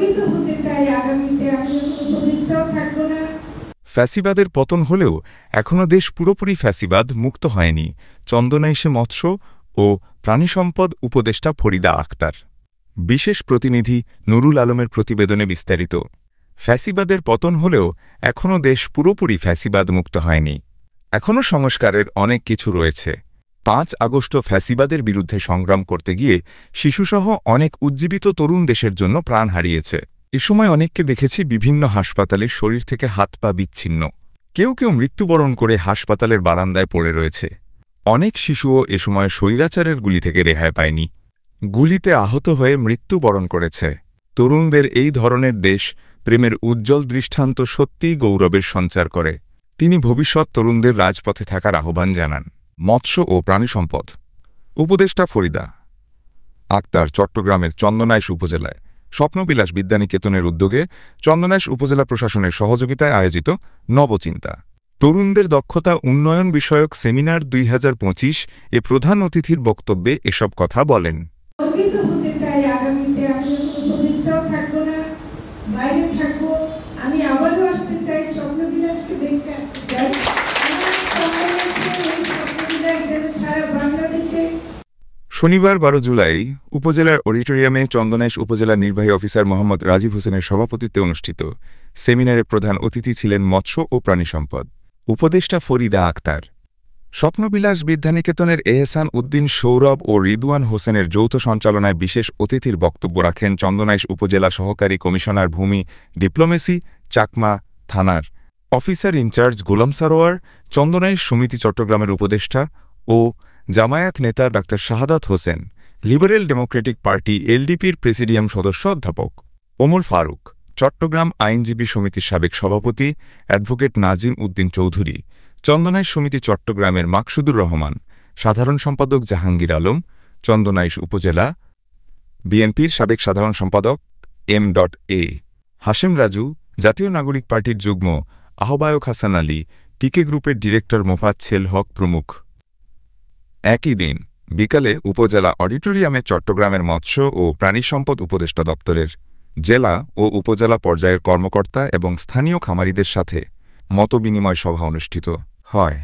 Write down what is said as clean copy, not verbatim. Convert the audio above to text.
আলোকিত হতে চাই আগামীতে। আমি উপদেষ্টাও থাকবো না। ফ্যাসিবাদের পতন হলেও এখনও দেশ পুরোপুরি ফ্যাসিবাদ মুক্ত হয়নি। চন্দনাইশে মৎস্য ও প্রাণিসম্পদ উপদেষ্টা ফরিদা আক্তার। বিশেষ প্রতিনিধি নুরুল আলমের প্রতিবেদনে বিস্তারিত। ফ্যাসিবাদের পতন হলেও এখনও দেশ পুরোপুরি ফ্যাসিবাদ মুক্ত হয়নি। এখনও সংস্কারের অনেক কিছু রয়েছে। ৫ আগস্ট ফ্যাসিবাদের বিরুদ্ধে সংগ্রাম করতে গিয়ে শিশুসহ অনেক উজ্জীবিত তরুণ দেশের জন্য প্রাণ হারিয়েছে। এ সময় অনেককে দেখেছি বিভিন্ন হাসপাতালে শরীর থেকে হাত পা বিচ্ছিন্ন। কেউ কেউ মৃত্যুবরণ করে হাসপাতালের বারান্দায় পড়ে রয়েছে। অনেক শিশুও এ সময় স্বৈরাচারের গুলি থেকে রেহাই পায়নি, গুলিতে আহত হয়ে মৃত্যুবরণ করেছে। তরুণদের এই ধরনের দেশ প্রেমের উজ্জ্বল দৃষ্টান্ত সত্যিই গৌরবের সঞ্চার করে। তিনি ভবিষ্যৎ তরুণদের রাজপথে থাকার আহ্বান জানান। মৎস্য ও প্রাণিসম্পদ উপদেষ্টা ফরিদা আক্তার চট্টগ্রামের চন্দনাইশ উপজেলায় স্বপ্নবিলাস বিদ্যানিকেতনের উদ্যোগে চন্দনাইশ উপজেলা প্রশাসনের সহযোগিতায় আয়োজিত নবচিন্তা তরুণদের দক্ষতা উন্নয়ন বিষয়ক সেমিনার ২০২৫ এ প্রধান অতিথির বক্তব্যে এসব কথা বলেন। আলোকিত হতে চাই আগামীতে। আমি উপদেষ্টাও থাকবো না, বাইরে থাকবো। আমি আবারও আসতে চাই, স্বপ্নবিলাসকে দেখতে আসতে চাই। সারা বাংলাদেশে শনিবার ১২ জুলাই উপজেলার অডিটোরিয়ামে চন্দনাইশ উপজেলা নির্বাহী অফিসার মোহাম্মদ রাজীব হোসেনের সভাপতিত্বে অনুষ্ঠিত সেমিনারে প্রধান অতিথি ছিলেন মৎস্য ও প্রাণিসম্পদ উপদেষ্টা ফরিদা আক্তার। স্বপ্নবিলাস বিদ্যানিকেতনের এহসান উদ্দিন সৌরভ ও রিদওয়ান হোসেনের যৌথ সঞ্চালনায় বিশেষ অতিথির বক্তব্য রাখেন চন্দনাইশ উপজেলা সহকারী কমিশনার ভূমি ডিপ্লোমেসি চাকমা থানার অফিসার ইনচার্জ গোলাম সারোয়ার, চন্দনাইশ সমিতি চট্টগ্রামের উপদেষ্টা ও জামায়াত নেতা ডা Shahadat Hossain, liberal democratic party এলডিপির প্রেসিডিয়াম সদস্য অধ্যাপক ওমর ফারুক, চট্টগ্রাম আইনজীবী সমিতির সাবেক সভাপতি অ্যাডভোকেট নাজিম উদ্দিন চৌধুরী, চন্দনাইশ সমিতি চট্টগ্রামের মাকসুদুর রহমান, সাধারণ সম্পাদক জাহাঙ্গীর আলম, চন্দনাইশ উপজেলা বিএনপির সাবেক সাধারণ সম্পাদক এম.এ হাশেম রাজু, জাতীয় নাগরিক পার্টির যুগ্ম আহ্বায়ক হাসান আলী, টিকে গ্রুপের ডিরেক্টর মোফাজ্জেল হক প্রমুখ। একই দিন বিকালে উপজেলা অডিটোরিয়ামে চট্টগ্রামের মৎস্য ও প্রাণিসম্পদ উপদেষ্টা দপ্তরের জেলা ও উপজেলা পর্যায়ের কর্মকর্তা এবং স্থানীয় খামারিদের সাথে মতবিনিময় সভা অনুষ্ঠিত হয়।